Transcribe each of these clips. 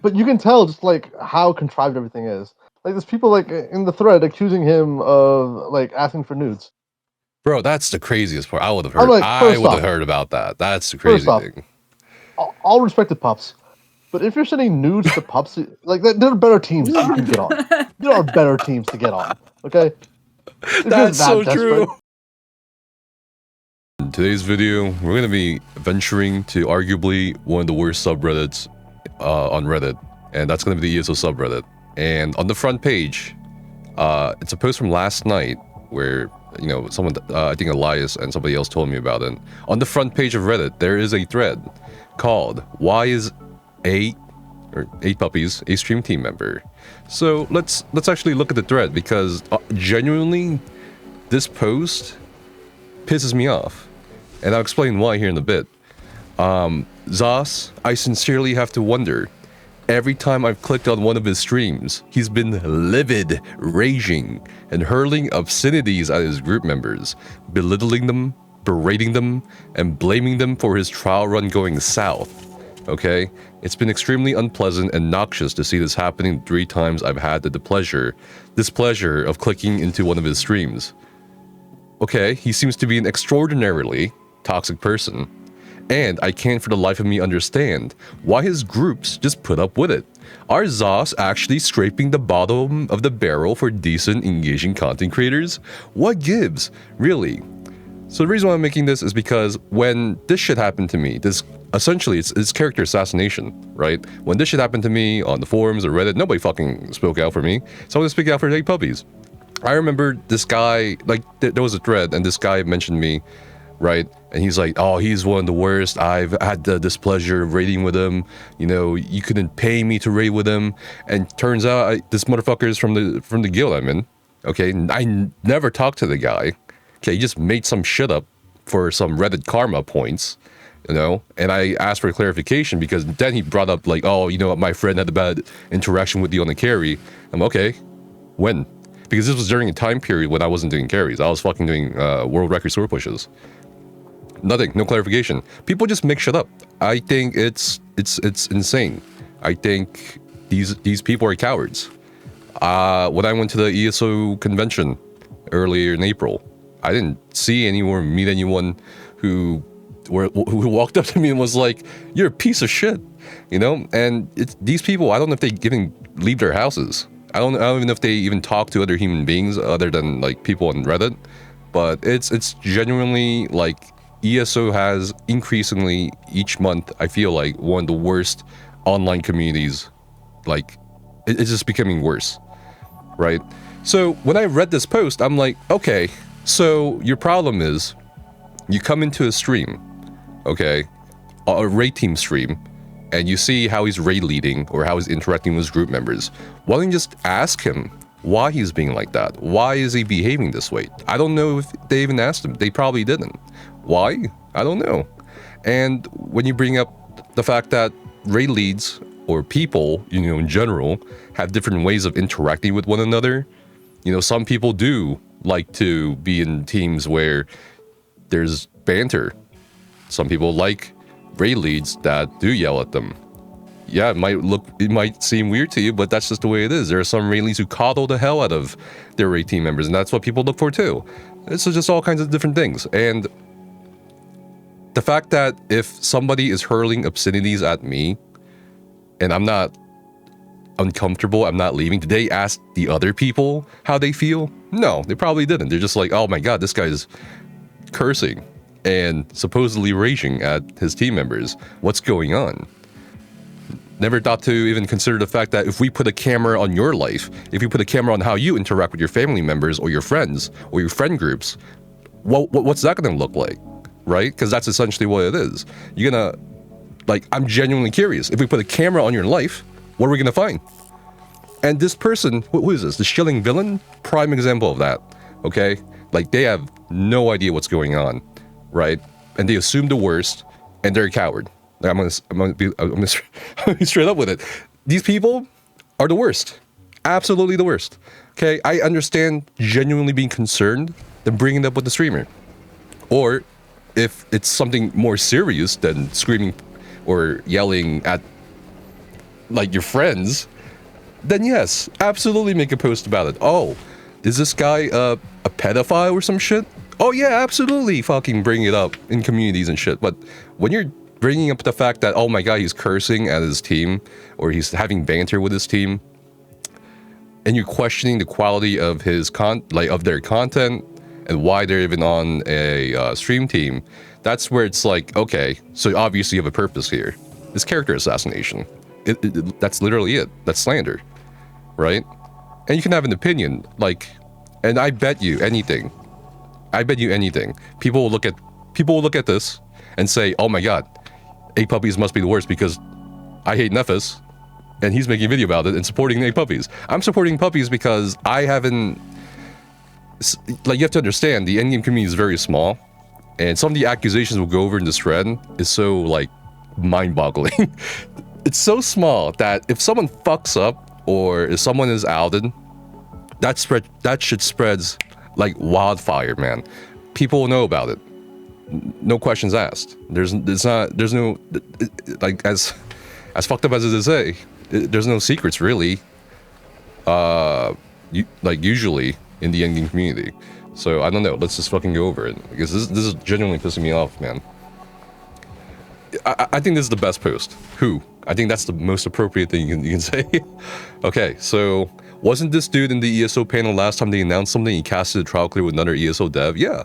But you can tell just like how contrived everything is. Like there's people like in the thread accusing him of like asking for nudes. Bro, that's the craziest part. I would have heard. Like, I would have heard about that. That's the crazy thing. All respected pups, but if you're sending nudes to pups, like there are better teams you can get on. There are better teams to get on. Okay, that's so true. In today's video, we're going to be venturing to arguably one of the worst subreddits on Reddit, and that's going to be the ESO subreddit. And on the front page, it's a post from last night where, you know, someone, I think Elias and somebody else told me about it. On the front page of Reddit, there is a thread called "Why is 8 puppies a stream team member?" So let's actually look at the thread, because genuinely, this post pisses me off, and I'll explain why here in a bit. Zos, I sincerely have to wonder. Every time I've clicked on one of his streams, he's been livid, raging, and hurling obscenities at his group members, belittling them, berating them, and blaming them for his trial run going south. Okay? It's been extremely unpleasant and noxious to see this happening 3 times I've had the displeasure of clicking into one of his streams. Okay, he seems to be an extraordinarily toxic person. And I can't for the life of me understand why his groups just put up with it. Are Zos actually scraping the bottom of the barrel for decent, engaging content creators? What gives? Really? So the reason why I'm making this is because when this shit happened to me, essentially it's character assassination, right? When this shit happened to me on the forums or Reddit, nobody fucking spoke out for me. So I'm gonna speak out for 8 puppies. I remember this guy, like, there was a thread and this guy mentioned me, right? And he's like, oh, he's one of the worst. I've had the displeasure of raiding with him. You know, you couldn't pay me to raid with him. And turns out this motherfucker is from the guild I'm in. Okay, I never talked to the guy. Okay, he just made some shit up for some Reddit karma points, you know? And I asked for clarification because then he brought up like, oh, you know, my friend had a bad interaction with you on the carry. I'm okay, when? Because this was during a time period when I wasn't doing carries. I was fucking doing world record sword pushes. Nothing, no clarification. People just make shit up. I think it's insane. I think these people are cowards. When I went to the ESO convention earlier in April, I didn't see anyone or meet anyone who walked up to me and was like, "You're a piece of shit," you know. And it's these people. I don't know if they even leave their houses. I don't even know if they even talk to other human beings other than like people on Reddit. But it's genuinely like ESO has increasingly each month, I feel like, one of the worst online communities. Like it's just becoming worse, right? So when I read this post, I'm like, okay, so your problem is you come into a stream, okay, a raid team stream, and you see how he's raid leading or how he's interacting with his group members. Why don't you just ask him why he's being like that? Why is he behaving this way? I don't know if they even asked him. They probably didn't. Why? I don't know. And when you bring up the fact that raid leads or people, you know, in general, have different ways of interacting with one another, you know, some people do like to be in teams where there's banter. Some people like raid leads that do yell at them. Yeah, it might seem weird to you, but that's just the way it is. There are some raid leads who coddle the hell out of their raid team members, and that's what people look for too. It's just all kinds of different things. And the fact that if somebody is hurling obscenities at me and I'm not uncomfortable, I'm not leaving, did they ask the other people how they feel? No, they probably didn't. They're just like, oh my god, this guy's cursing and supposedly raging at his team members. What's going on? Never thought to even consider the fact that if we put a camera on your life, if you put a camera on how you interact with your family members or your friends or your friend groups, what's that going to look like, right? Because that's essentially what it is. You're going to, like, I'm genuinely curious. If we put a camera on your life, what are we going to find? And this person, who is this? The shilling villain? Prime example of that, okay? Like, they have no idea what's going on, right? And they assume the worst, and they're a coward. Like, I'm gonna be straight up with it. These people are the worst. Absolutely the worst. Okay, I understand genuinely being concerned than bringing it up with the streamer. Or if it's something more serious than screaming or yelling at like your friends, then yes, absolutely make a post about it. Oh, is this guy a pedophile or some shit? Oh yeah, absolutely fucking bring it up in communities and shit. But when you're bringing up the fact that, oh my god, he's cursing at his team, or he's having banter with his team, and you're questioning the quality of his of their content and why they're even on a stream team, that's where it's like, okay, so obviously you have a purpose here. It's character assassination. That's literally it. That's slander, right? And you can have an opinion, like, and I bet you anything. People will look at this and say, oh my god, APuppies must be the worst because I hate Nephis, and he's making a video about it and supporting APuppies. I'm supporting puppies because I haven't, like, you have to understand, the endgame community is very small, and some of the accusations we'll go over in this thread is so, like, mind-boggling. It's so small that if someone fucks up or if someone is outed, that shit spreads like wildfire, man. People will know about it. No questions asked. There's no, like, as fucked up as it is, there's no secrets really. Usually in the endgame community. So I don't know. Let's just fucking go over it because this is genuinely pissing me off, man. I think this is the best post. I think that's the most appropriate thing you can say. Okay, so wasn't this dude in the ESO panel last time they announced something? He casted a trial clear with another ESO dev. Yeah.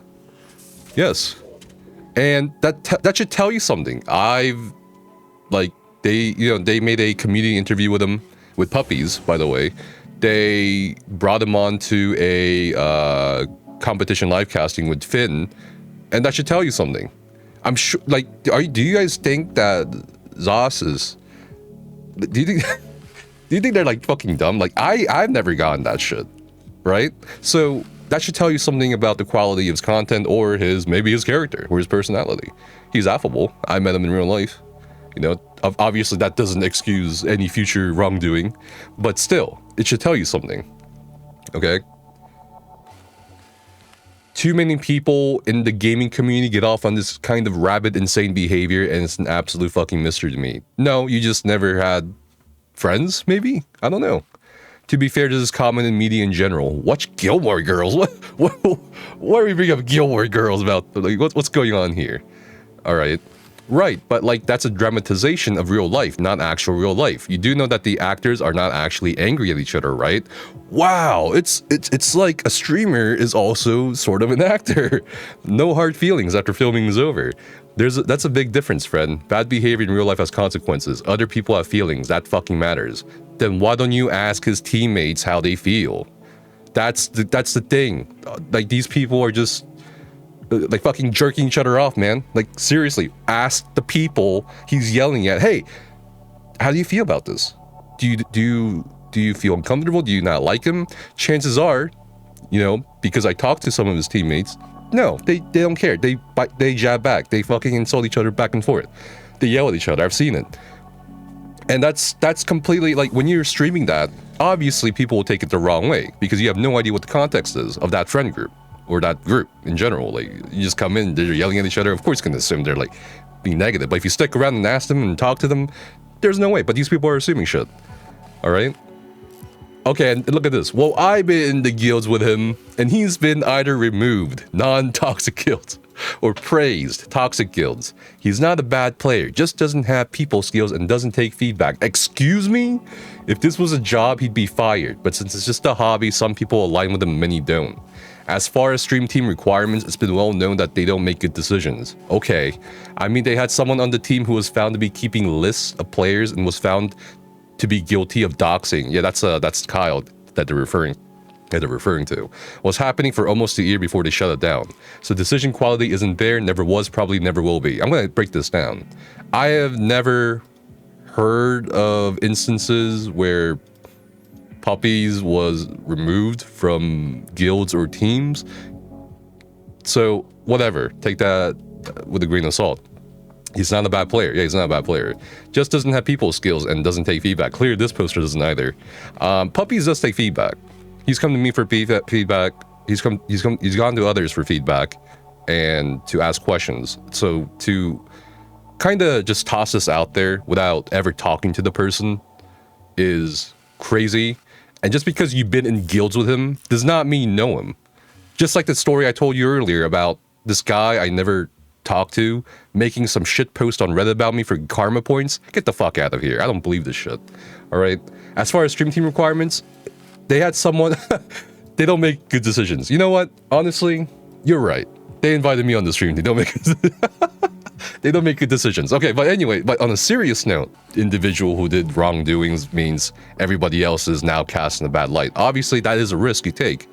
Yes. And that should tell you something. They made a community interview with him, with puppies, by the way. They brought him on to a competition live casting with Finn, and that should tell you something. I'm sure, like, do you guys think that Zos is, do you think they're like fucking dumb? Like, I've never gotten that shit, right? So that should tell you something about the quality of his content or maybe his character or his personality. He's affable. I met him in real life. You know, obviously that doesn't excuse any future wrongdoing, but still, it should tell you something, okay? Too many people in the gaming community get off on this kind of rabid, insane behavior, and it's an absolute fucking mystery to me. No, you just never had friends, maybe? I don't know. To be fair, this is common in media in general. Watch Gilmore Girls. What are we bringing up Gilmore Girls about? Like, what's going on here? All right. Right, but like that's a dramatization of real life, not actual real life. You do know that the actors are not actually angry at each other, right? Wow, it's like a streamer is also sort of an actor. No hard feelings after filming is over. That's a big difference, friend. Bad behavior in real life has consequences. Other people have feelings. That fucking matters. Then why don't you ask his teammates how they feel? That's the thing. Like, these people are just like fucking jerking each other off, man. Like, seriously, ask the people he's yelling at, hey, how do you feel about this? Do you feel uncomfortable? Do you not like him? Chances are, you know, because I talked to some of his teammates, no, they don't care. They jab back. They fucking insult each other back and forth. They yell at each other. I've seen it. And that's completely, like, when you're streaming that, obviously people will take it the wrong way because you have no idea what the context is of that friend group. Or that group in general. Like, you just come in, they're yelling at each other, of course you can assume they're like being negative. But if you stick around and ask them and talk to them, there's no way. But these people are assuming shit. Alright? Okay, and look at this. Well, I've been in the guilds with him, and he's been either removed, non-toxic guilds, or praised, toxic guilds. He's not a bad player, just doesn't have people skills and doesn't take feedback. Excuse me? If this was a job, he'd be fired. But since it's just a hobby, some people align with him, many don't. As far as stream team requirements, it's been well known that they don't make good decisions. Okay, I mean, they had someone on the team who was found to be keeping lists of players and was found to be guilty of doxing. Yeah, that's Kyle that they're referring to. Was happening for almost a year before they shut it down. So decision quality isn't there, never was, probably never will be. I'm gonna break this down. I have never heard of instances where Puppies was removed from guilds or teams. So, whatever. Take that with a grain of salt. He's not a bad player. Yeah, he's not a bad player. Just doesn't have people skills and doesn't take feedback. Clearly, this poster doesn't either. Puppies does take feedback. He's come to me for feedback. He's gone to others for feedback and to ask questions. So, to kind of just toss this out there without ever talking to the person, is crazy. And just because you've been in guilds with him does not mean you know him. Just like the story I told you earlier about this guy I never talked to making some shit post on Reddit about me for karma points. Get the fuck out of here. I don't believe this shit. All right. As far as stream team requirements, they had someone. They don't make good decisions. You know what? Honestly, you're right. They invited me on the stream. They don't make. They don't make good decisions. Okay, but anyway, but on a serious note, individual who did wrongdoings means everybody else is now cast in a bad light. Obviously, that is a risk you take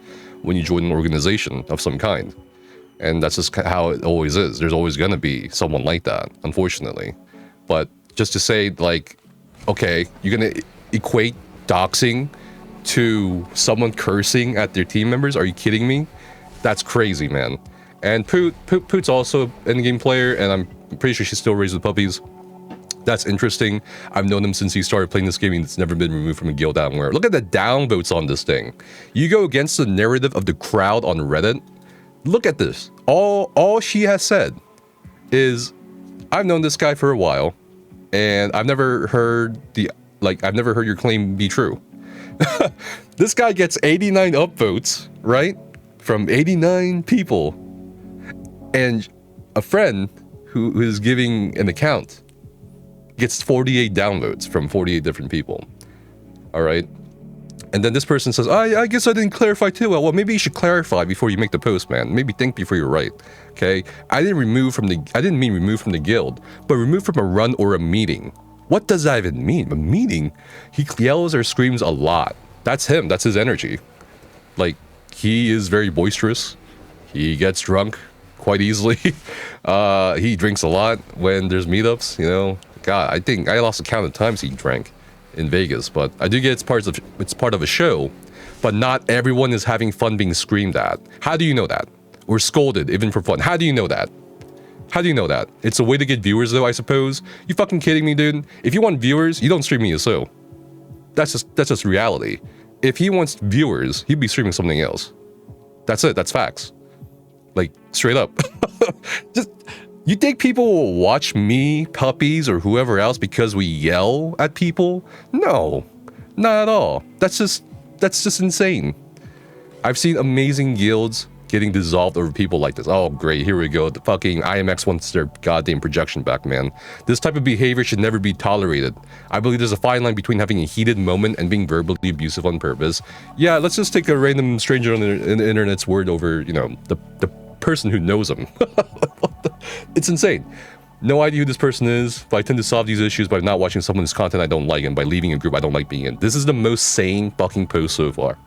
when you join an organization of some kind. And that's just how it always is. There's always going to be someone like that, unfortunately. But just to say, like, okay, you're going to equate doxing to someone cursing at their team members? Are you kidding me? That's crazy, man. And Poot's also an endgame player, and I'm pretty sure she's still raised with puppies. That's interesting. I've known him since he started playing this game, and it's never been removed from a guild downwhere. Look at the downvotes on this thing. You go against the narrative of the crowd on Reddit. Look at this. All she has said is, I've known this guy for a while, and I've never heard your claim be true. This guy gets 89 upvotes, right? From 89 people. And a friend who is giving an account gets 48 downvotes from 48 different people. All right. And then this person says, I guess I didn't clarify too well. Well, maybe you should clarify before you make the post, man. Maybe think before you write. Okay. I didn't mean remove from the guild, but remove from a run or a meeting. What does that even mean? A meeting? He yells or screams a lot. That's him. That's his energy. Like, he is very boisterous. He gets drunk quite easily. He drinks a lot when there's meetups, you know. God, I think I lost the count of times he drank in Vegas, but I do get it's part of a show, but not everyone is having fun being screamed at. How do you know that? Or scolded, even for fun. How do you know that? How do you know that? It's a way to get viewers, though, I suppose. You fucking kidding me, dude? If you want viewers, you don't stream ESO. That's just reality. If he wants viewers, he'd be streaming something else. That's it. That's facts. Like, straight up. Just, you think people will watch me, puppies, or whoever else because we yell at people? No, not at all. That's just insane. I've seen amazing guilds getting dissolved over people like this. Oh, great, here we go. The fucking IMX wants their goddamn projection back, man. This type of behavior should never be tolerated. I believe there's a fine line between having a heated moment and being verbally abusive on purpose. Yeah, let's just take a random stranger on the internet's word over, you know, the person who knows him. It's insane. No idea who this person is, but I tend to solve these issues by not watching someone's content I don't like and by leaving a group I don't like being in. This is the most sane fucking post so far.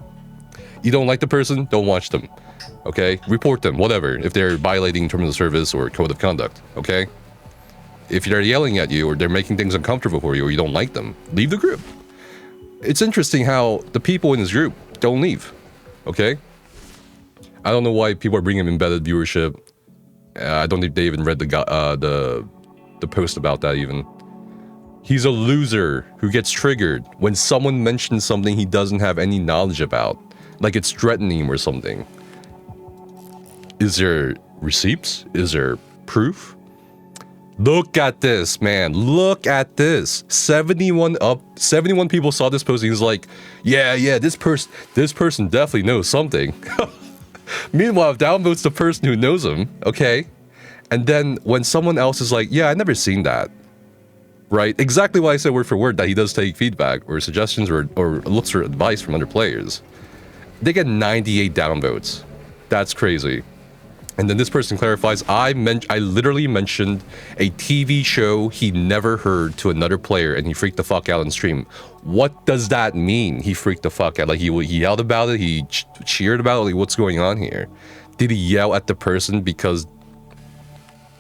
You don't like the person, don't watch them. Okay? Report them, whatever, if they're violating terms of service or code of conduct, okay? If they're yelling at you or they're making things uncomfortable for you or you don't like them, leave the group. It's interesting how the people in this group don't leave, okay? I don't know why people are bringing embedded viewership. I don't think they even read the post about that even. He's a loser who gets triggered when someone mentions something he doesn't have any knowledge about, like it's threatening him or something. Is there receipts? Is there proof? Look at this, man. Look at this. 71 people saw this post and he's like, yeah, this person definitely knows something. Meanwhile, downvotes the person who knows him, okay? And then when someone else is like, yeah, I never seen that, right? Exactly what I said word for word, that he does take feedback or suggestions or looks for advice from other players. They get 98 downvotes. That's crazy. And then this person clarifies, I literally mentioned a TV show he never heard to another player and he freaked the fuck out on stream. What does that mean? He freaked the fuck out. Like he yelled about it, he cheered about it, like what's going on here? Did he yell at the person because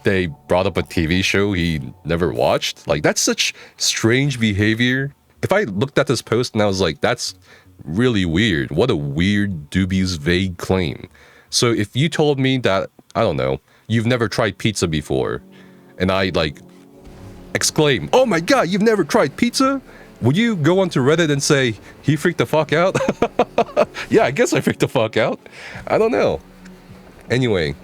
they brought up a TV show he never watched? Like that's such strange behavior. If I looked at this post and I was like, that's really weird. What a weird, dubious, vague claim. So if you told me that, I don't know, you've never tried pizza before, and I like exclaim, oh my god, you've never tried pizza? Would you go onto Reddit and say, he freaked the fuck out? Yeah, I guess I freaked the fuck out. I don't know. Anyway,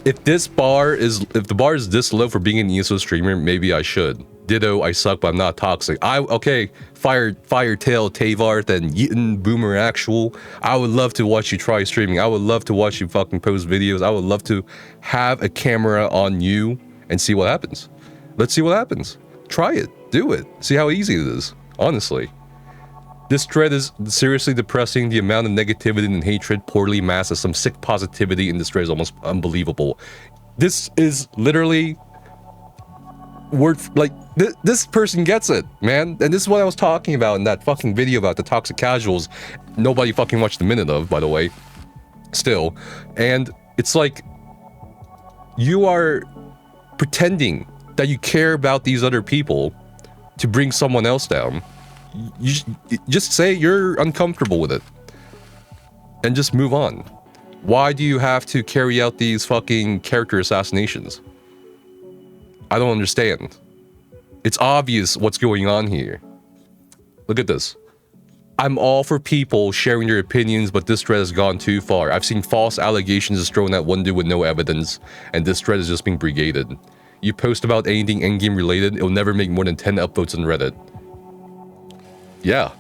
if the bar is this low for being an ESO streamer, maybe I should. Ditto, I suck, but I'm not toxic. Okay, Firetail, Tavarth, and Yeaton, Boomer Actual. I would love to watch you try streaming. I would love to watch you fucking post videos. I would love to have a camera on you and see what happens. Let's see what happens. Try it. Do it. See how easy it is. Honestly. This thread is seriously depressing. The amount of negativity and hatred poorly masked as some sick positivity in this thread is almost unbelievable. This is literally this person gets it, man. And this is what I was talking about in that fucking video about the toxic casuals. Nobody fucking watched a minute of, by the way. Still. And it's like, you are pretending that you care about these other people to bring someone else down. You just say you're uncomfortable with it. And just move on. Why do you have to carry out these fucking character assassinations? I don't understand. It's obvious what's going on here. Look at this. I'm all for people sharing their opinions, but this thread has gone too far. I've seen false allegations thrown at one dude with no evidence, and this thread is just being brigaded. You post about anything endgame related, it'll never make more than 10 upvotes on Reddit. Yeah.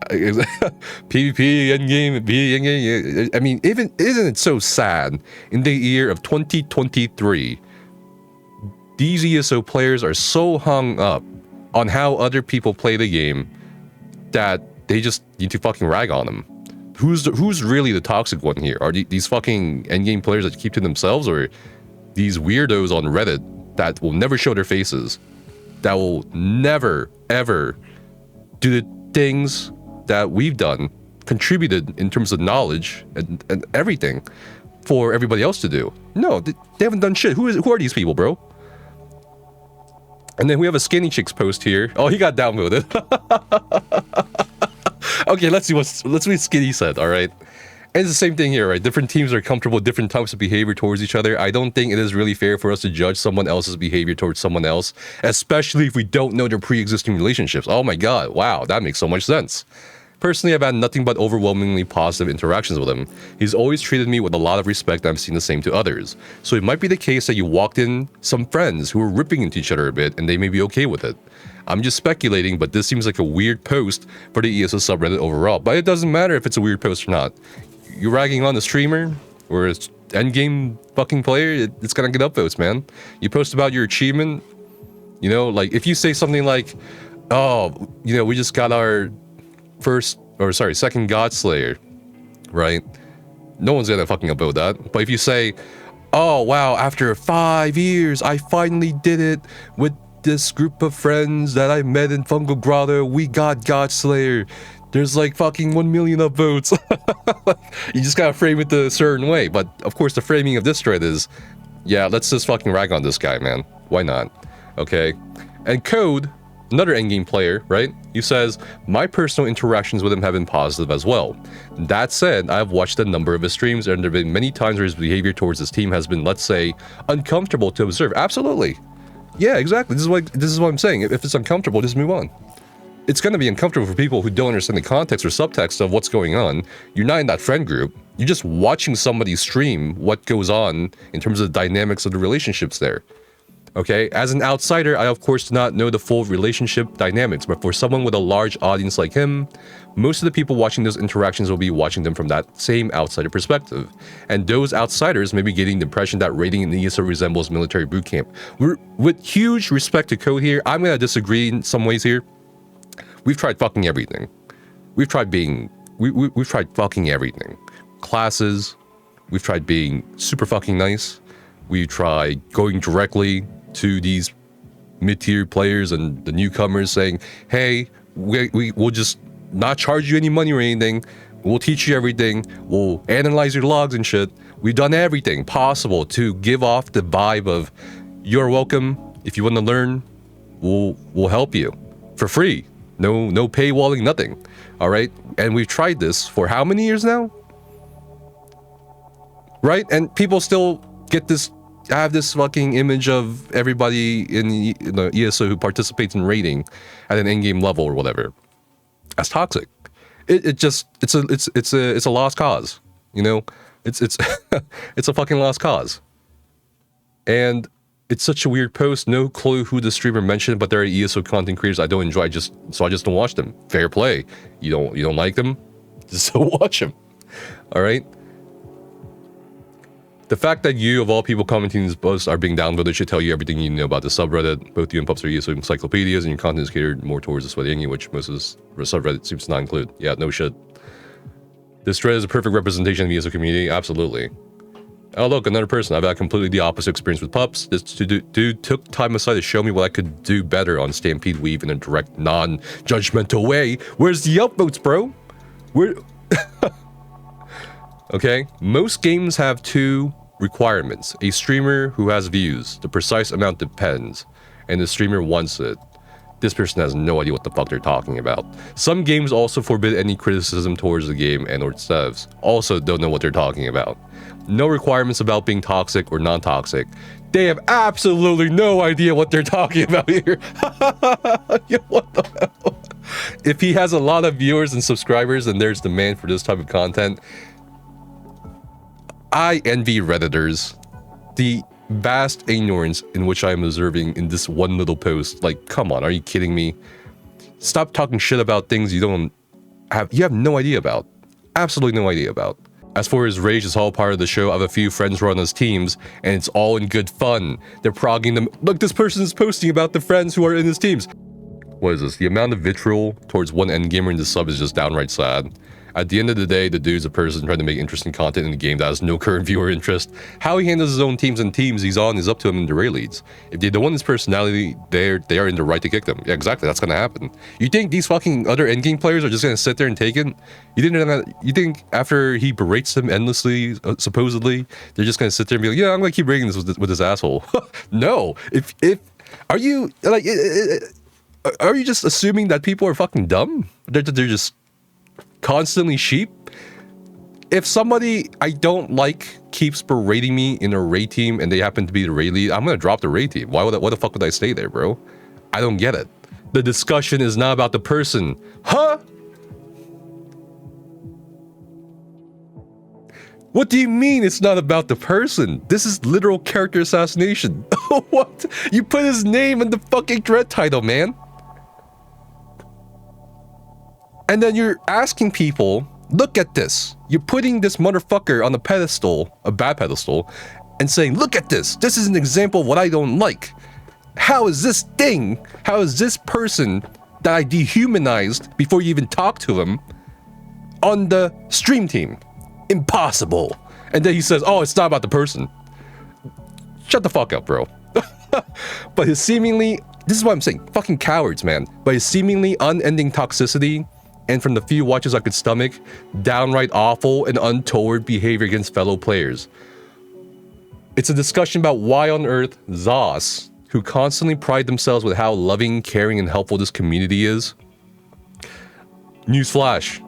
PvP, endgame, I mean, isn't it so sad? In the year of 2023, these ESO players are so hung up on how other people play the game that they just need to fucking rag on them. Who's really the toxic one here? Are these fucking endgame players that keep to themselves, or these weirdos on Reddit that will never show their faces, that will never, ever do the things that we've done, contributed in terms of knowledge and everything for everybody else to do? No, they haven't done shit. Who are these people, bro? And then we have a Skinny Chicks post here. Oh, he got downvoted. Okay, let's see what Skinny said, all right? And it's the same thing here, right? Different teams are comfortable with different types of behavior towards each other. I don't think it is really fair for us to judge someone else's behavior towards someone else, especially if we don't know their pre-existing relationships. Oh my god, wow, that makes so much sense. Personally, I've had nothing but overwhelmingly positive interactions with him. He's always treated me with a lot of respect, and I've seen the same to others. So it might be the case that you walked in some friends who were ripping into each other a bit, and they may be okay with it. I'm just speculating, but this seems like a weird post for the ESO subreddit overall. But it doesn't matter if it's a weird post or not. You're ragging on the streamer or an endgame fucking player, it's gonna get upvotes, man. You post about your achievement, you know, like if you say something like, oh, you know, we just got our second God Slayer, right? No one's gonna fucking upvote that. But if you say, oh wow, after 5 years, I finally did it with this group of friends that I met in Fungal Grotto, we got God Slayer. There's like fucking 1 million upvotes. You just gotta frame it a certain way. But of course, the framing of this thread is, yeah, let's just fucking rag on this guy, man. Why not? Okay. And Code, another endgame player, right? He says, my personal interactions with him have been positive as well. That said, I've watched a number of his streams, and there have been many times where his behavior towards his team has been, let's say, uncomfortable to observe. Absolutely. Yeah, exactly. This is what I'm saying. If it's uncomfortable, just move on. It's going to be uncomfortable for people who don't understand the context or subtext of what's going on. You're not in that friend group. You're just watching somebody stream what goes on in terms of the dynamics of the relationships there. Okay? As an outsider, I of course do not know the full relationship dynamics, but for someone with a large audience like him, most of the people watching those interactions will be watching them from that same outsider perspective. And those outsiders may be getting the impression that raiding in ESO resembles military boot camp. With huge respect to Code here, I'm going to disagree in some ways here. We've tried fucking everything. We've tried fucking everything. Classes. We've tried being super fucking nice. We've tried going directly to these mid-tier players and the newcomers saying, hey, we'll just not charge you any money or anything. We'll teach you everything. We'll analyze your logs and shit. We've done everything possible to give off the vibe of, you're welcome. If you want to learn, we'll help you for free. No paywalling, nothing. All right? And we've tried this for how many years now? Right? And people still have this fucking image of everybody in the ESO who participates in raiding at an in-game level or whatever as toxic. It's a lost cause, you know? It's it's a fucking lost cause. And It's such a weird post. No clue who the streamer mentioned, but there are ESO content creators I don't enjoy. So I just don't watch them. Fair play. You don't like them, just don't watch them. All right. The fact that you, of all people commenting these posts, are being downvoted should tell you everything you know about the subreddit. Both you and Pups are ESO encyclopedias, and your content is catered more towards the sweaty, which most of the subreddit seems to not include. Yeah, no shit. This thread is a perfect representation of the ESO community. Absolutely. Oh, look, another person. I've had completely the opposite experience with Pups. This dude took time aside to show me what I could do better on Stampede Weave in a direct, non-judgmental way. Where's the upvotes, bro? Where? Okay, most games have two requirements. A streamer who has views. The precise amount depends, and the streamer wants it. This person has no idea what the fuck they're talking about. Some games also forbid any criticism towards the game and or its devs. Also don't know what they're talking about. No requirements about being toxic or non-toxic. They have absolutely no idea what they're talking about here. What the hell? If he has a lot of viewers and subscribers and there's demand for this type of content, I envy Redditors. The vast ignorance in which I am observing in this one little post. Like, come on, are you kidding me? Stop talking shit about things you have no idea about. Absolutely no idea about. As for his rage, it's all part of the show. I have a few friends who are on his teams, and it's all in good fun. They're progging them. Look, this person is posting about the friends who are in his teams. What is this? The amount of vitriol towards one endgamer in the sub is just downright sad. At the end of the day, the dude's a person trying to make interesting content in a game that has no current viewer interest. How he handles his own teams and teams he's on is up to him in the raid leads. If they don't want his personality, they are in the right to kick them. Yeah, exactly, that's gonna happen. You think these fucking other endgame players are just gonna sit there and take it? You think after he berates them endlessly, supposedly, they're just gonna sit there and be like, yeah, I'm gonna keep raiding this with this asshole? No. If are you like, are you just assuming that people are fucking dumb? They're just constantly sheep? If somebody I don't like keeps berating me in a raid team and they happen to be the raid lead, I'm gonna drop the raid team. Why the fuck would I stay there, bro? I don't get it. The discussion is not about the person. Huh? What do you mean it's not about the person? This is literal character assassination. What? You put his name in the fucking thread title, man. And then you're asking people, look at this. You're putting this motherfucker on a pedestal, a bad pedestal, and saying, look at this. This is an example of what I don't like. How is this person that I dehumanized before you even talk to him on the stream team? Impossible. And then he says, oh, it's not about the person. Shut the fuck up, bro. But his seemingly, this is what I'm saying, fucking cowards, man. But his seemingly unending toxicity, and from the few watches I could stomach, downright awful and untoward behavior against fellow players. It's a discussion about why on earth Zos, who constantly pride themselves with how loving, caring, and helpful this community is. Newsflash,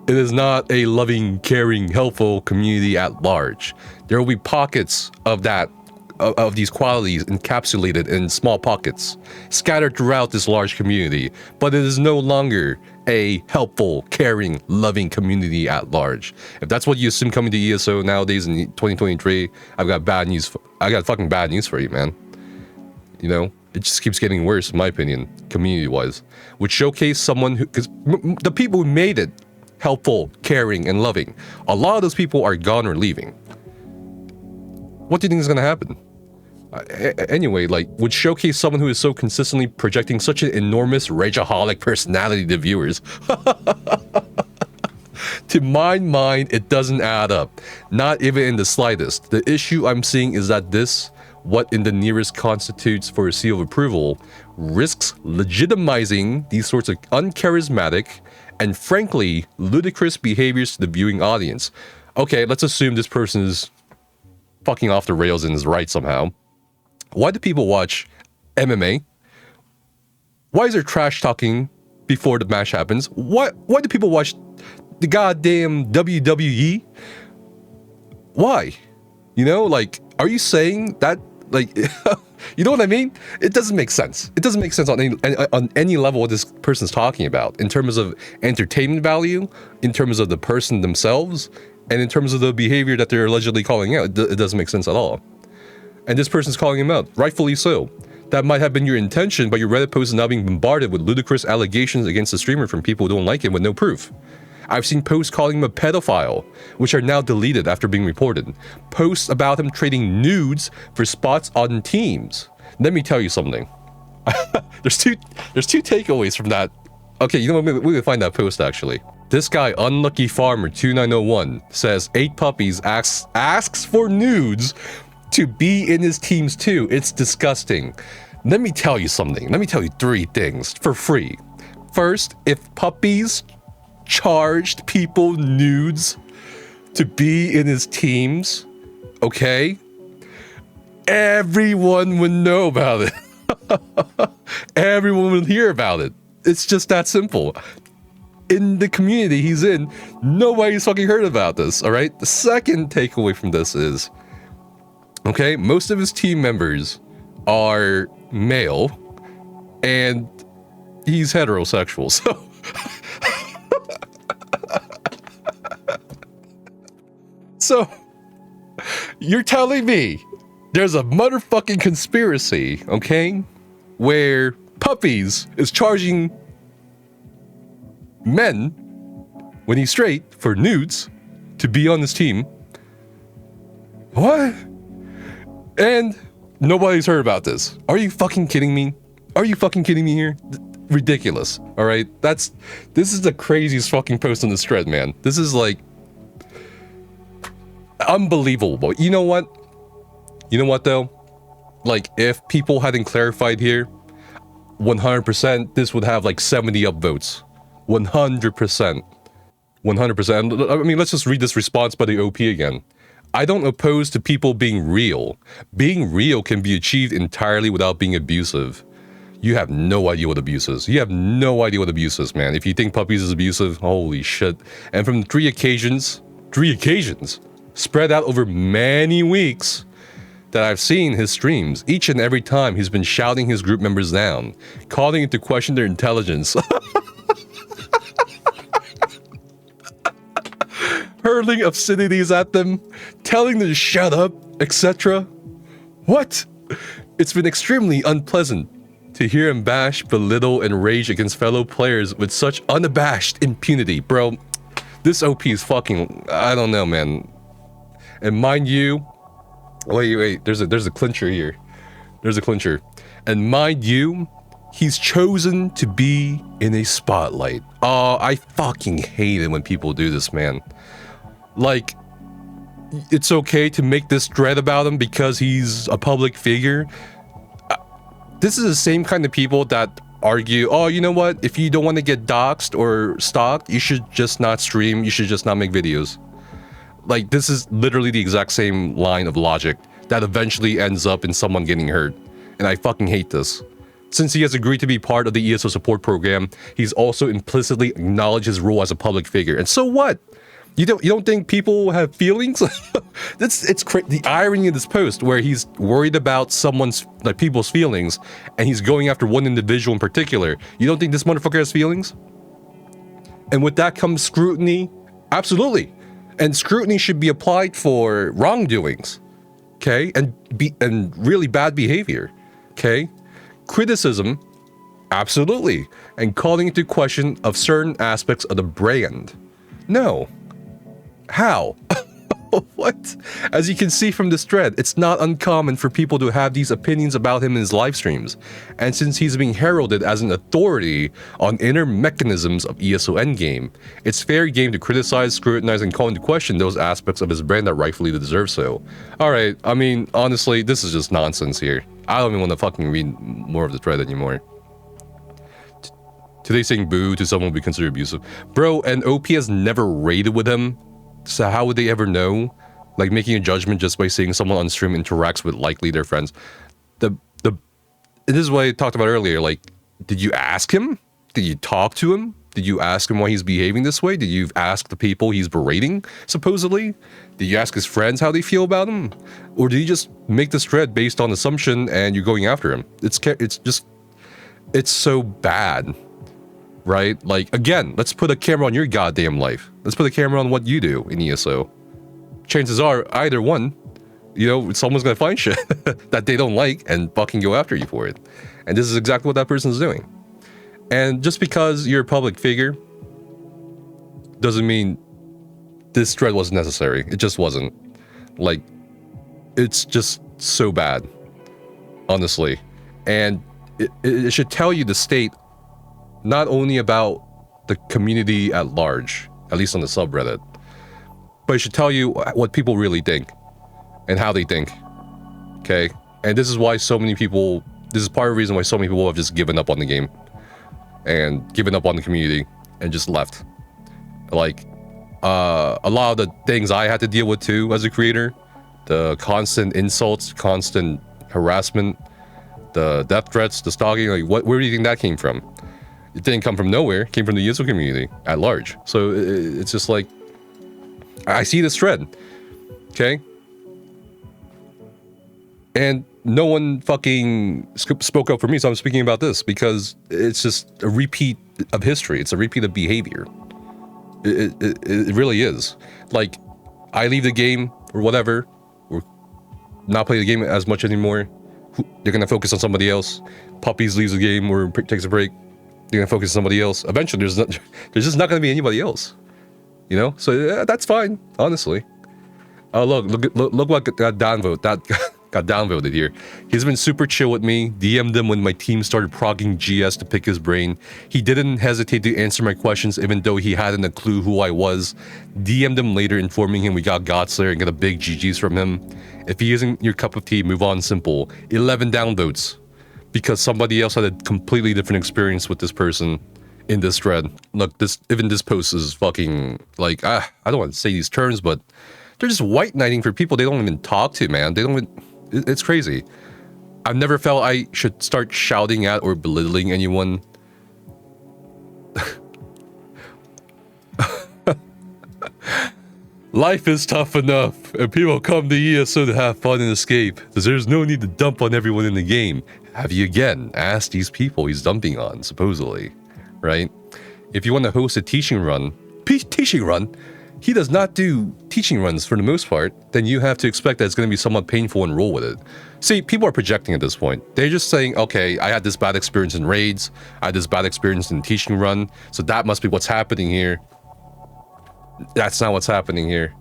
it is not a loving, caring, helpful community at large. There will be pockets of these qualities encapsulated in small pockets, scattered throughout this large community, but it is no longer a helpful, caring, loving community at large. If that's what you assume coming to ESO nowadays in 2023, I've got bad news. I got fucking bad news for you, man. You know, it just keeps getting worse, in my opinion, community-wise. Would showcase someone who, because the people who made it helpful, caring, and loving, a lot of those people are gone or leaving. What do you think is going to happen? Anyway, like, would showcase someone who is so consistently projecting such an enormous rageaholic personality to viewers. To my mind, it doesn't add up. Not even in the slightest. The issue I'm seeing is that this, what in the nearest constitutes for a seal of approval, risks legitimizing these sorts of uncharismatic and frankly ludicrous behaviors to the viewing audience. Okay, let's assume this person is fucking off the rails and is right somehow. Why do people watch MMA? Why is there trash talking before the match happens? Why do people watch the goddamn WWE? Why? You know, like, are you saying that, like, you know what I mean? It doesn't make sense. It doesn't make sense on any level what this person's talking about, in terms of entertainment value, in terms of the person themselves, and in terms of the behavior that they're allegedly calling out. It doesn't make sense at all. And this person's calling him out, rightfully so. That might have been your intention, but your Reddit post is now being bombarded with ludicrous allegations against the streamer from people who don't like him with no proof. I've seen posts calling him a pedophile, which are now deleted after being reported. Posts about him trading nudes for spots on teams. Let me tell you something. There's two takeaways from that. Okay, you know what? We can find that post actually. This guy, Unlucky Farmer 2901, says 8 puppies asks for nudes to be in his teams too. It's disgusting. Let me tell you something. Let me tell you 3 things for free. First, if puppies charged people nudes to be in his teams, okay, everyone would know about it. Everyone would hear about it. It's just that simple. In the community he's in, nobody's fucking heard about this, all right? The second takeaway from this is, okay, most of his team members are male, and he's heterosexual, so... So, you're telling me there's a motherfucking conspiracy, okay, where Puppies is charging men, when he's straight, for nudes to be on his team? What? And nobody's heard about this. Are you fucking kidding me? Are you fucking kidding me here? Ridiculous, all right? This is the craziest fucking post on this thread, man. This is like unbelievable. You know what? You know what though? Like, if people hadn't clarified here, 100% this would have like 70 upvotes. 100%. 100%. I mean, let's just read this response by the OP again. I don't oppose to people being real. Being real can be achieved entirely without being abusive. You have no idea what abuse is. You have no idea what abuse is, man. If you think Puppies is abusive, holy shit. And from 3 occasions, spread out over many weeks, that I've seen his streams, each and every time he's been shouting his group members down, calling into question their intelligence, hurling obscenities at them, telling them to shut up, etc. What? It's been extremely unpleasant to hear him bash, belittle, and rage against fellow players with such unabashed impunity. Bro, this OP is fucking... I don't know, man. And mind you... Wait, there's a clincher here. There's a clincher. And mind you, he's chosen to be in a spotlight. Oh, I fucking hate it when people do this, man. Like, it's okay to make this dread about him because he's a public figure. This is the same kind of people that argue, oh, you know what? If you don't want to get doxxed or stalked, you should just not stream. You should just not make videos. Like, this is literally the exact same line of logic that eventually ends up in someone getting hurt. And I fucking hate this. Since he has agreed to be part of the ESO support program, he's also implicitly acknowledged his role as a public figure. And so what? You don't think people have feelings? The irony of this post where he's worried about people's feelings, and he's going after one individual in particular. You don't think this motherfucker has feelings? And with that comes scrutiny? Absolutely. And scrutiny should be applied for wrongdoings, okay? And really bad behavior, okay? Criticism, absolutely. And calling into question of certain aspects of the brand. No. How? What? As you can see from this thread, it's not uncommon for people to have these opinions about him in his live streams. And since he's being heralded as an authority on inner mechanisms of ESO Endgame, it's fair game to criticize, scrutinize, and call into question those aspects of his brand that rightfully deserve so. Alright, I mean, honestly, this is just nonsense here. I don't even want to fucking read more of the thread anymore. Today saying boo to someone would be considered abusive. Bro, and OP has never raided with him. So how would they ever know? Like, making a judgment just by seeing someone on stream interacts with likely their friends. This is what I talked about earlier. Like, did you ask him? Did you talk to him? Did you ask him why he's behaving this way? Did you ask the people he's berating, supposedly? Did you ask his friends how they feel about him? Or did you just make this thread based on assumption and you're going after him? It's so bad. Right? Like, again, let's put a camera on your goddamn life. Let's put a camera on what you do in ESO. Chances are, either one, you know, someone's gonna find shit that they don't like and fucking go after you for it. And this is exactly what that person's doing. And just because you're a public figure doesn't mean this thread wasn't necessary. It just wasn't. Like, it's just so bad, honestly. And it should tell you the state not only about the community at large, at least on the subreddit, but it should tell you what people really think and how they think. Okay? And this is why so many people, this is part of the reason why so many people have just given up on the game and given up on the community and just left. Like, a lot of the things I had to deal with too as a creator, the constant insults, constant harassment, the death threats, the stalking, like where do you think that came from? It didn't come from nowhere. It came from the ESO community at large. So it's just like, I see this thread, okay? And no one fucking spoke up for me, so I'm speaking about this because it's just a repeat of history. It's a repeat of behavior. It really is. Like, I leave the game or whatever, or not play the game as much anymore. They're gonna focus on somebody else. Puppies leaves the game or takes a break. They're gonna focus on somebody else. Eventually, there's just not gonna be anybody else. You know, so that's fine, honestly. Oh look what got downvoted. That got downvoted here. He's been super chill with me. DM'd him when my team started progging GS to pick his brain. He didn't hesitate to answer my questions even though he hadn't a clue who I was. DM'd him later informing him we got Godslayer and got a big GG's from him. If he isn't your cup of tea, move on, simple. 11 downvotes. Because somebody else had a completely different experience with this person in this thread. Look, even this post is fucking, like, I don't want to say these terms, but they're just white knighting for people they don't even talk to, man. They don't even, it's crazy. I've never felt I should start shouting at or belittling anyone. Life is tough enough, and people come to ESO to have fun and escape, so there's no need to dump on everyone in the game. Have you again asked these people he's dumping on, supposedly, right? If you want to host a teaching run, he does not do teaching runs for the most part, then you have to expect that it's going to be somewhat painful and roll with it. See, people are projecting at this point. They're just saying, okay, I had this bad experience in raids, I had this bad experience in teaching run, so that must be what's happening here. That's not what's happening here.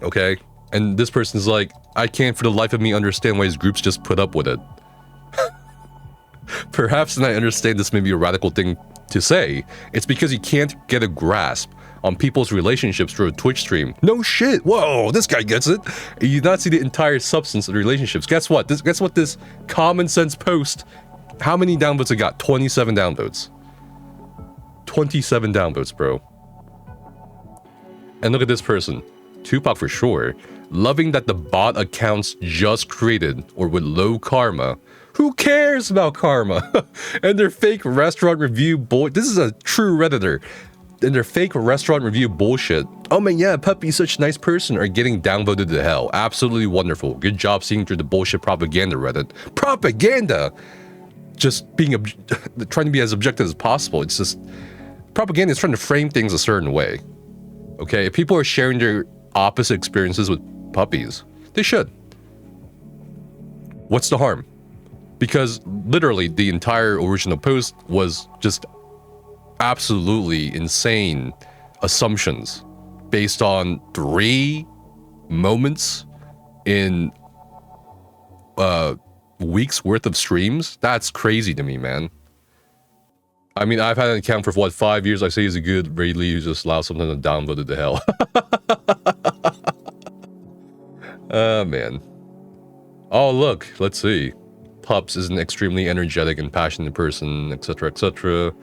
Okay? And this person's like, I can't for the life of me understand why his groups just put up with it. Perhaps, and I understand this may be a radical thing to say, it's because you can't get a grasp on people's relationships through a Twitch stream. No shit! Whoa, this guy gets it! You do not see the entire substance of the relationships. Guess what? Guess what this common sense post, how many downvotes it got? 27 downvotes. 27 downvotes, bro. And look at this person. Tupac for sure. Loving that the bot accounts just created, or with low karma. Who cares about karma? And their fake restaurant review this is a true Redditor. And their fake restaurant review bullshit. Oh man, yeah, Puppy's such a nice person, are getting downvoted to hell. Absolutely wonderful. Good job seeing through the bullshit propaganda, Reddit. Propaganda! Just being trying to be as objective as possible. It's just, propaganda is trying to frame things a certain way. Okay, if people are sharing their opposite experiences with puppies, they should. What's the harm? Because literally the entire original post was just absolutely insane assumptions based on 3 moments in weeks worth of streams. That's crazy to me, man. I mean, I've had an account for what, 5 years. I say he's a good raid lead who just allows something to downvote it to hell. Man. Oh, look, let's see. Pups is an extremely energetic and passionate person, etc., etc.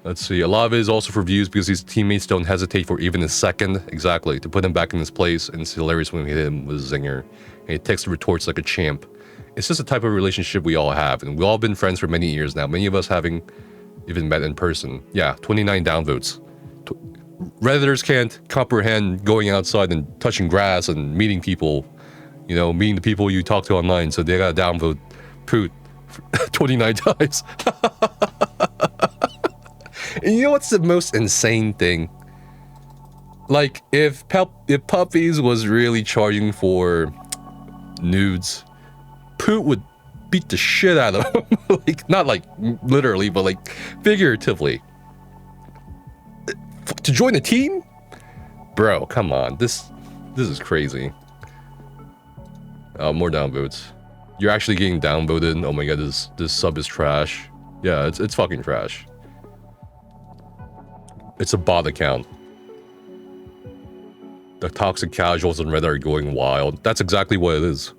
Let's see. A lot of it is also for views because his teammates don't hesitate for even a second, exactly, to put him back in his place. And it's hilarious when we hit him with a zinger. And he takes the retorts like a champ. It's just a type of relationship we all have, and we've all been friends for many years now. Many of us having even met in person. Yeah, 29 downvotes. Redditors can't comprehend going outside and touching grass and meeting people, you know, meeting the people you talk to online, so they gotta downvote Poot 29 times. And you know what's the most insane thing? Like, if Puppies was really charging for nudes, Poot would beat the shit out of him. Like, not like literally, but like figuratively. To join a team? Bro, come on. This is crazy. More downvotes. You're actually getting downvoted. Oh my god, this sub is trash. Yeah, it's fucking trash. It's a bot account. The toxic casuals on Reddit are going wild. That's exactly what it is.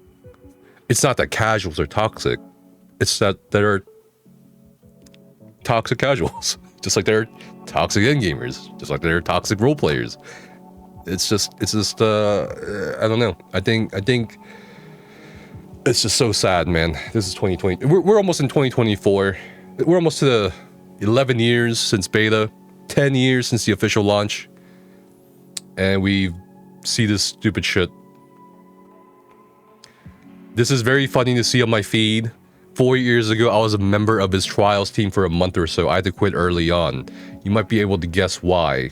It's not that casuals are toxic. It's that there are toxic casuals. Just like there are toxic endgamers. Just like there are toxic role players. It's just I don't know. I think it's just so sad, man. This is 2020. We're almost in 2024. We're almost to the 11 years since beta, 10 years since the official launch, and we see this stupid shit. This is very funny to see on my feed. 4 years ago, I was a member of his trials team for a month or so. I had to quit early on. You might be able to guess why.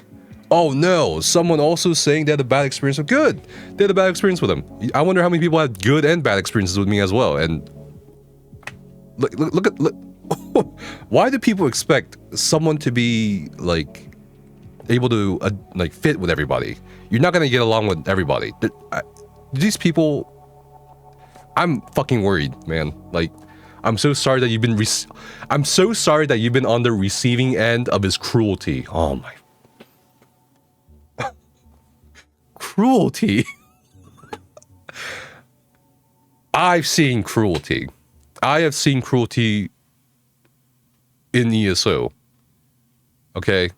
Oh no, someone also saying they had a bad experience with good. They had a bad experience with him. I wonder how many people had good and bad experiences with me as well. And look. Why do people expect someone to be like able to like fit with everybody? You're not gonna get along with everybody. These people, I'm fucking worried, man. Like, I'm so sorry that you've been on the receiving end of his cruelty. Oh my. Cruelty. I've seen cruelty. I have seen cruelty in ESO. Okay?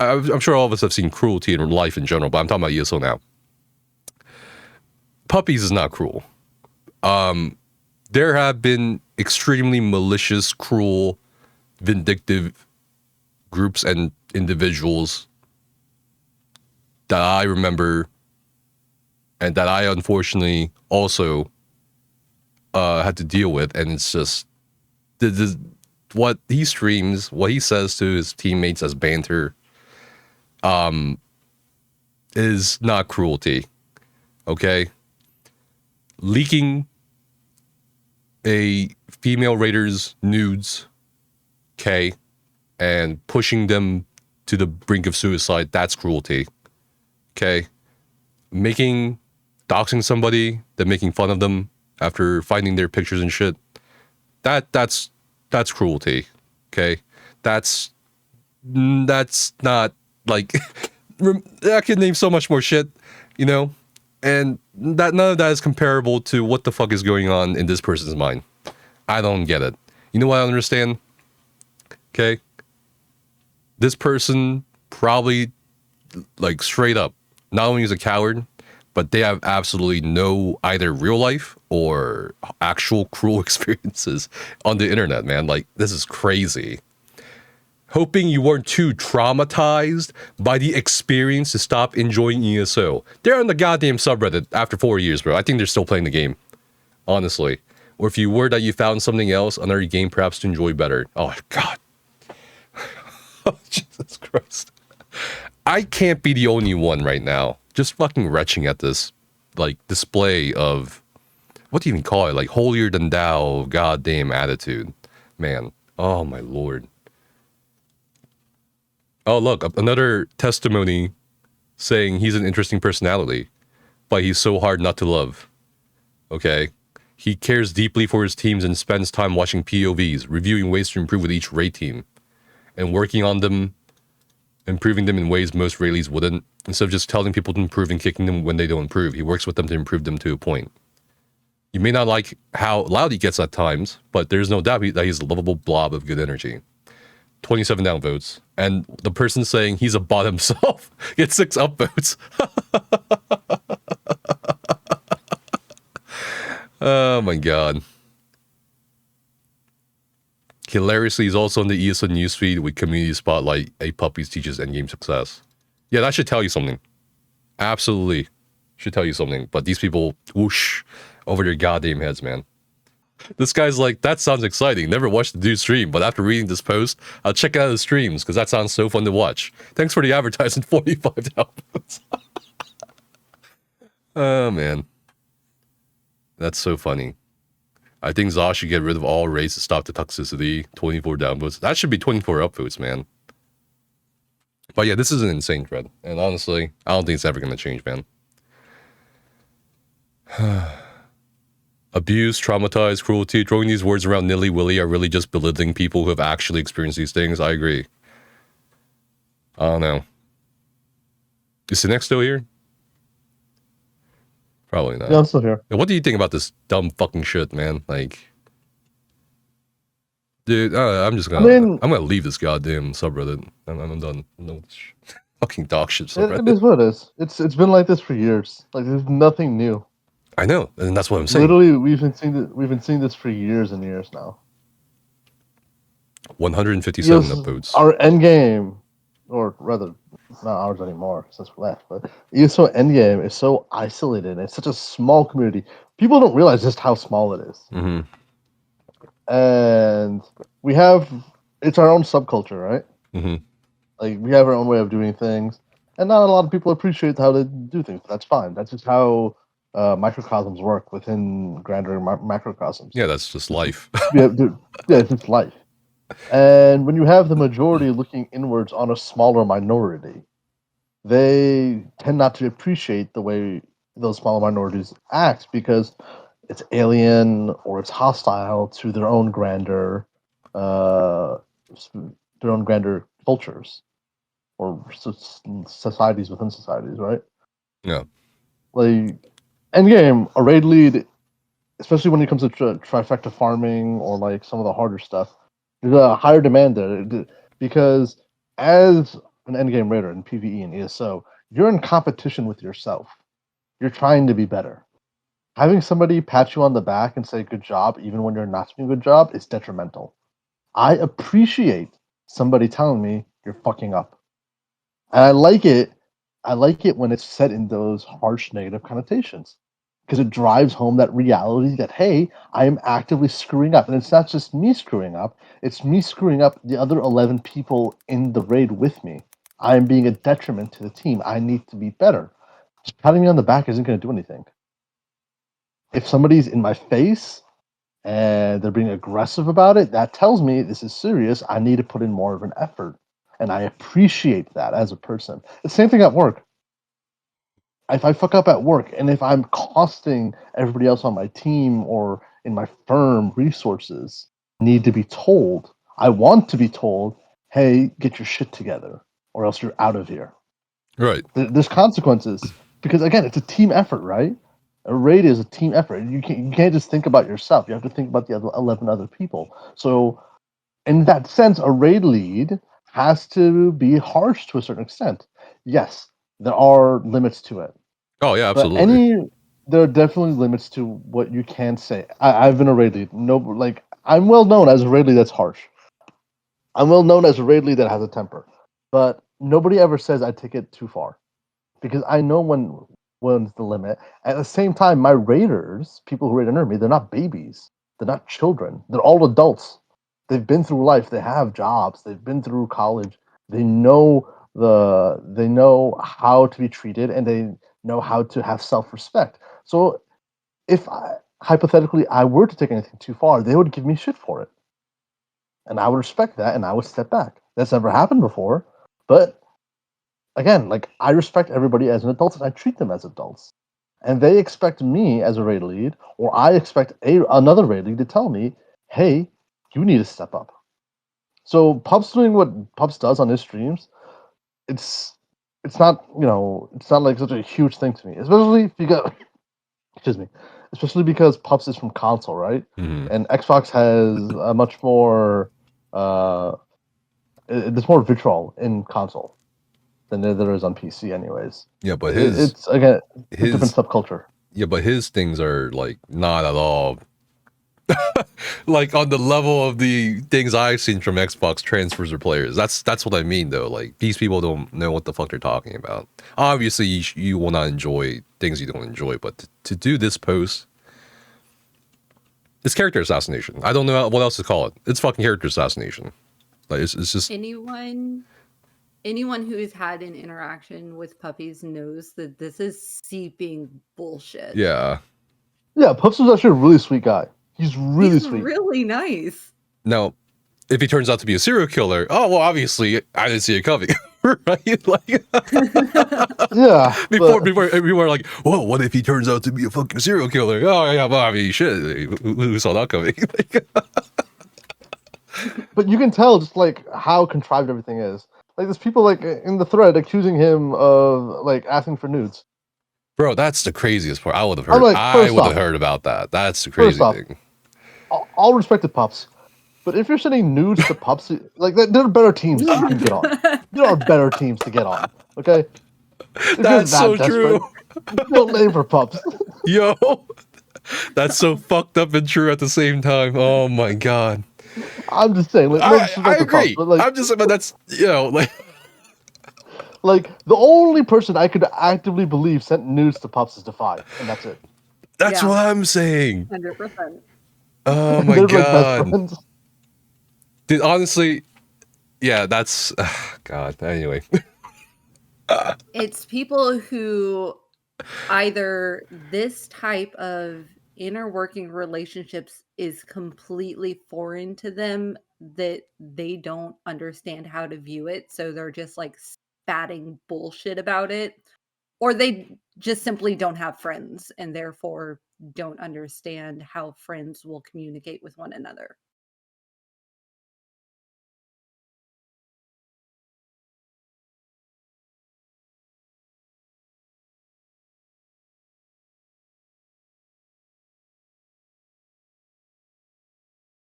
I'm sure all of us have seen cruelty in life in general, but I'm talking about ESO now. Puppies is not cruel. There have been extremely malicious, cruel, vindictive groups and individuals that I remember and that I unfortunately also had to deal with, and it's just what he streams, what he says to his teammates as banter, is not cruelty. Okay? Leaking a female raider's nudes, okay, and pushing them to the brink of suicide, that's cruelty. Okay? Doxing somebody, then making fun of them after finding their pictures and shit, that's cruelty. Okay? That's not like I can name so much more shit, you know? And that none of that is comparable to what the fuck is going on in this person's mind. I don't get it. You know what I don't understand? Okay? This person probably, like, straight up, not only is a coward, but they have absolutely no either real life or actual cruel experiences on the internet, man. Like, this is crazy. Hoping you weren't too traumatized by the experience to stop enjoying ESO. They're on the goddamn subreddit after 4 years, bro. I think they're still playing the game, honestly. Or if you were that you found something else, another game perhaps to enjoy better. Oh, God. Oh, Jesus Christ. I can't be the only one right now just fucking retching at this, like, display of, what do you even call it? Like, holier than thou goddamn attitude. Man. Oh, my Lord. Oh, look, another testimony saying he's an interesting personality, but he's so hard not to love. Okay? He cares deeply for his teams and spends time watching POVs, reviewing ways to improve with each raid team, and working on them, improving them in ways most Rayleighs wouldn't. Instead of just telling people to improve and kicking them when they don't improve, he works with them to improve them to a point. You may not like how loud he gets at times, but there's no doubt that he's a lovable blob of good energy. 27 downvotes. And the person saying he's a bot himself gets 6 upvotes. Oh my god. Hilariously, he's also on the ESO newsfeed with community spotlight, A Puppies teaches endgame success. Yeah, that should tell you something. Absolutely should tell you something. But these people, whoosh, over their goddamn heads, man. This guy's like, that sounds exciting. Never watched the dude stream, but after reading this post, I'll check out his streams, because that sounds so fun to watch. Thanks for the advertisement, 45 downvotes. Oh, man. That's so funny. I think Za should get rid of all raids to stop the toxicity. 24 downvotes. That should be 24 upvotes, man. But yeah, this is an insane thread. And honestly, I don't think it's ever going to change, man. Abuse, traumatized, cruelty. Throwing these words around nilly-willy are really just belittling people who have actually experienced these things. I agree. I don't know. Is Sinek still here? Probably not. Yeah, I'm still here. What do you think about this dumb fucking shit, man? Like, dude, I'm just gonna. I'm gonna leave this goddamn subreddit. I'm done. No fucking dog shit subreddit. It is what it is. It's been like this for years. Like there's nothing new. I know, and that's what I'm saying. Literally, we've been seeing this for years and years now. 157 upvotes. Our endgame, or rather, not ours anymore since we left. But ESO endgame is so isolated. It's such a small community. People don't realize just how small it is. Mm-hmm. And it's our own subculture, right? Mm-hmm. Like we have our own way of doing things, and not a lot of people appreciate how to do things. That's fine. That's just how microcosms work within grander macrocosms. Yeah, that's just life. It's just life. And when you have the majority looking inwards on a smaller minority, they tend not to appreciate the way those smaller minorities act because it's alien or it's hostile to their own grander cultures or societies within societies, right? Yeah. Like endgame, a raid lead, especially when it comes to trifecta farming or like some of the harder stuff, there's a higher demand there because as an endgame raider in PvE and ESO, you're in competition with yourself. You're trying to be better. Having somebody pat you on the back and say good job, even when you're not doing a good job, is detrimental. I appreciate somebody telling me you're fucking up. And I like it when it's said in those harsh negative connotations. Because it drives home that reality that, hey, I am actively screwing up. And it's not just me screwing up, it's me screwing up the other 11 people in the raid with me. I am being a detriment to the team. I need to be better. Just patting me on the back isn't going to do anything. If somebody's in my face and they're being aggressive about it, that tells me this is serious. I need to put in more of an effort. And I appreciate that as a person. The same thing at work. If I fuck up at work and if I'm costing everybody else on my team or in my firm resources, I need to be told. I want to be told, hey, get your shit together or else you're out of here. Right. There's consequences because, again, it's a team effort, right? A raid is a team effort. You can't just think about yourself. You have to think about the other 11 other people. So in that sense, a raid lead has to be harsh to a certain extent. Yes, there are limits to it. Oh yeah, absolutely. There are definitely limits to what you can say. I've been a raid lead. I'm well known as a raid lead that's harsh. I'm well known as a raid lead that has a temper. But nobody ever says I take it too far. Because I know when's the limit. At the same time, my raiders, people who raid under me, they're not babies. They're not children. They're all adults. They've been through life. They have jobs. They've been through college. They know how to be treated and they know how to have self-respect. So if hypothetically I were to take anything too far, they would give me shit for it. And I would respect that and I would step back. That's never happened before. But again, like I respect everybody as an adult and I treat them as adults. And they expect me as a raid lead, or I expect another raid lead to tell me, hey, you need to step up. So Pup's doing what Pups does on his streams. It's not like such a huge thing to me, especially if you go excuse me, especially because Pups is from console, right? Mm-hmm. And Xbox has a much more there's more vitriol in console than there is on PC, anyways. Yeah, but it's again a different subculture. Yeah, but his things are like not at all like on the level of the things I've seen from Xbox transfers or players. That's what I mean though. Like these people don't know what the fuck they're talking about. Obviously, you will not enjoy things you don't enjoy, but to do this post, it's character assassination. I don't know what else to call it. It's fucking character assassination. Like it's just anyone who's had an interaction with puppies knows that this is seeping bullshit. Yeah. Yeah, Pups was actually a really sweet guy. He's really He's sweet. really nice. Now, if he turns out to be a serial killer, oh well, obviously I didn't see it coming, right? Like, Yeah. before everyone are like, whoa, what if he turns out to be a fucking serial killer? Oh yeah, well, I mean, shit, who saw that coming? But you can tell just like how contrived everything is. Like there's people like in the thread accusing him of like asking for nudes. Bro, that's the craziest part. I would have I'm heard. like, I first would have off- heard about that. That's the First crazy off, thing. all respect to Pups, but if you're sending nudes to Pups, like there are better teams you can get on. There are better teams to get on. Okay, if you're That's that so desperate, true. don't name for Pups. Yo, that's so fucked up and true at the same time. Oh my god. I'm just saying, like, no I disrespect to Pups, agree. but like, I'm just, but that's, like the only person I could actively believe sent nudes to Pups is Defy, and that's it. that's Yeah. what I'm saying. 100%. Oh my They're like best god. friends. Dude, honestly, yeah, that's, god, anyway. It's people who either this type of inner working relationships is completely foreign to them, that they don't understand how to view it, so they're just like spatting bullshit about it, or they just simply don't have friends and therefore don't understand how friends will communicate with one another.